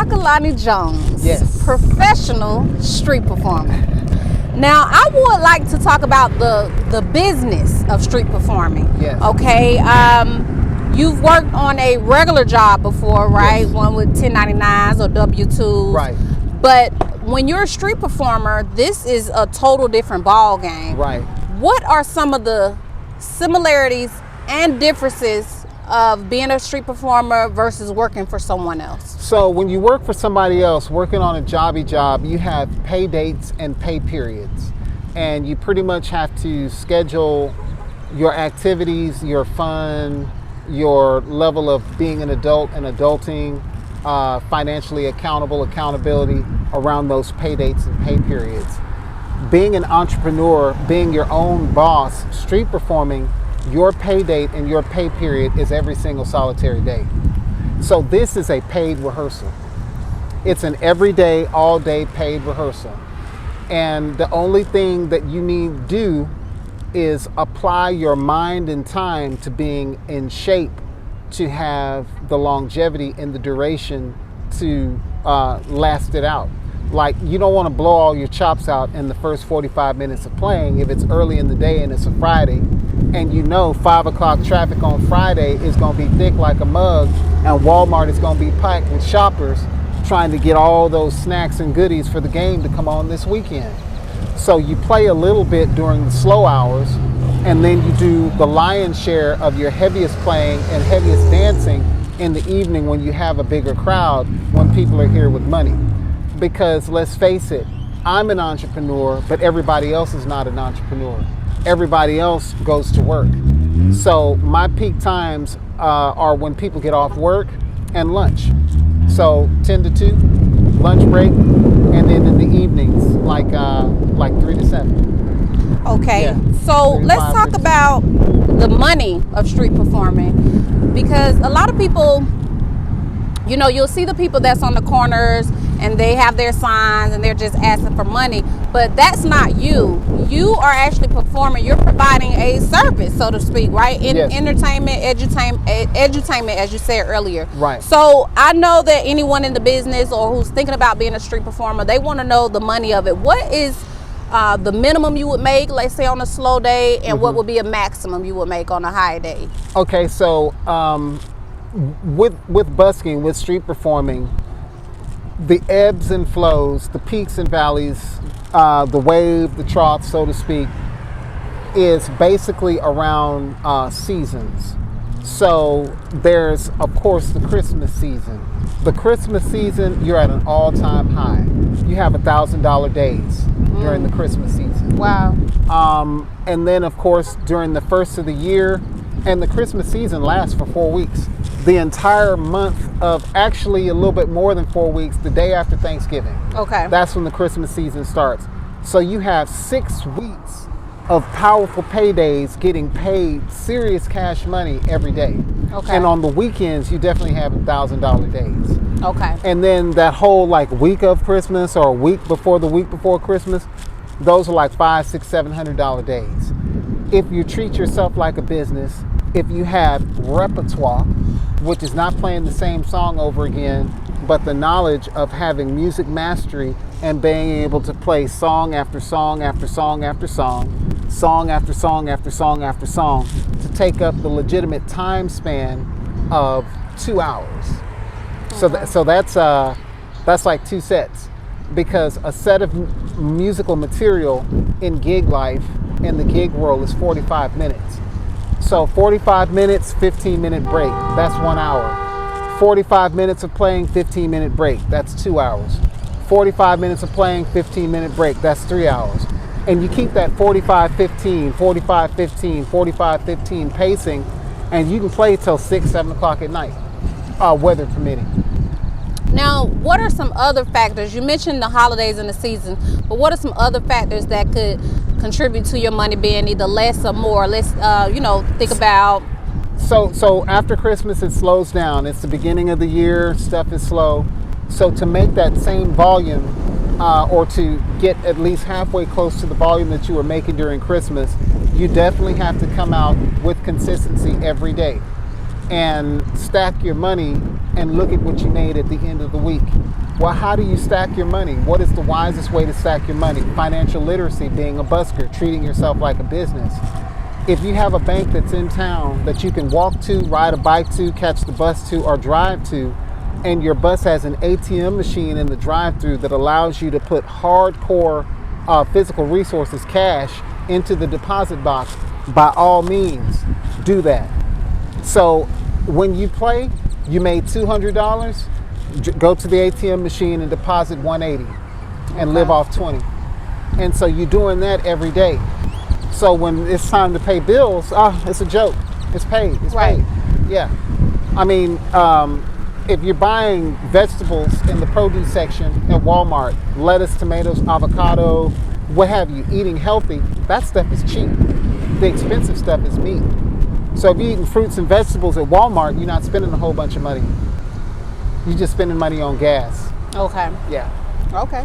Makalani Jones, Yes. professional street performer. Now, I would like to talk about the business of street performing. Yes. Okay. You've worked on a regular job before, right? Yes. One with 1099s or W-2s. Right. But when you're a street performer, this is a total different ball game. Right. What are some of the similarities and differences of being a street performer versus working for someone else? So when you work for somebody else, working on a jobby job, you have pay dates and pay periods. And you pretty much have to schedule your activities, your fun, your level of being an adult and adulting, financially accountability around those pay dates and pay periods. Being an entrepreneur, being your own boss, street performing, your pay date and your pay period is every single solitary day. So this is a paid rehearsal. It's an everyday, all day paid rehearsal. And the only thing that you need to do is apply your mind and time to being in shape to have the longevity and the duration to last it out. Like, you don't want to blow all your chops out in the first 45 minutes of playing if it's early in the day and it's a Friday, and you know 5 o'clock traffic on Friday is going to be thick like a mug, and Walmart is going to be packed with shoppers trying to get all those snacks and goodies for the game to come on this weekend. So you play a little bit during the slow hours, and then you do the lion's share of your heaviest playing and heaviest dancing in the evening when you have a bigger crowd, when people are here with money. Because let's face it, I'm an entrepreneur, but everybody else is not an entrepreneur. Everybody else goes to work. So my peak times are when people get off work and lunch. So 10 to 2, lunch break, and then in the evenings, like 3 to 7. Okay, Yeah. so 3 to let's 5, talk 3 to 7. about the money of street performing, because a lot of people, you know, you'll see the people that's on the corners and they have their signs and they're just asking for money, but that's not you. You are actually performing. You're providing a service, so to speak, right? Yes. Entertainment, edutainment, as you said earlier. Right. So I know that anyone in the business or who's thinking about being a street performer, they want to know the money of it. What is the minimum you would make, let's say on a slow day, and what would be a maximum you would make on a high day? Okay, so with busking, with street performing, the ebbs and flows, the peaks and valleys, the wave, the trough, so to speak, is basically around seasons. So there's, of course, the Christmas season. The Christmas season, you're at an all-time high. You have $1,000 days during the Christmas season. Wow. And then, of course, during the first of the year, and the Christmas season lasts for 4 weeks. The entire month of, actually a little bit more than 4 weeks, the day after Thanksgiving. Okay. That's when the Christmas season starts. So you have 6 weeks of powerful paydays, getting paid serious cash money every day. Okay. And on the weekends, you definitely have $1,000 days. Okay. And then that whole week of Christmas or a week before Christmas, those are like $500, $600, $700 days. If you treat yourself like a business, if you have repertoire, which is not playing the same song over again, but the knowledge of having music mastery and being able to play song after song after song after song, song after song after song after song, to take up the legitimate time span of 2 hours. So that's like 2 sets, because a set of musical material in gig life, in the gig world, is 45 minutes. So 45 minutes, 15-minute break, that's 1 hour. 45 minutes of playing, 15-minute break, that's 2 hours. 45 minutes of playing, 15-minute break, that's 3 hours. And you keep that 45-15, 45-15, 45-15 pacing, and you can play till 6, 7 o'clock at night, weather permitting. Now, what are some other factors? You mentioned the holidays and the season, but what are some other factors that could contribute to your money being either less or more? Let's, think about. So after Christmas, it slows down. It's the beginning of the year, stuff is slow. So to make that same volume, or to get at least halfway close to the volume that you were making during Christmas, you definitely have to come out with consistency every day. and stack your money and look at what you made at the end of the week. Well, how do you stack your money? What is the wisest way to stack your money? Financial literacy, being a busker, treating yourself like a business. If you have a bank that's in town that you can walk to, ride a bike to, catch the bus to, or drive to, and your bus has an ATM machine in the drive-thru that allows you to put hardcore physical resources, cash, into the deposit box, by all means, do that. So when you play, you made $200, go to the ATM machine and deposit 180 and live off 20. And so you're doing that every day. So when it's time to pay bills, it's a joke. It's paid. It's paid. Yeah. I mean, if you're buying vegetables in the produce section at Walmart, lettuce, tomatoes, avocado, what have you, eating healthy, that stuff is cheap. The expensive stuff is meat. So if you're eating fruits and vegetables at Walmart, you're not spending a whole bunch of money. You're just spending money on gas. Okay. Yeah. Okay.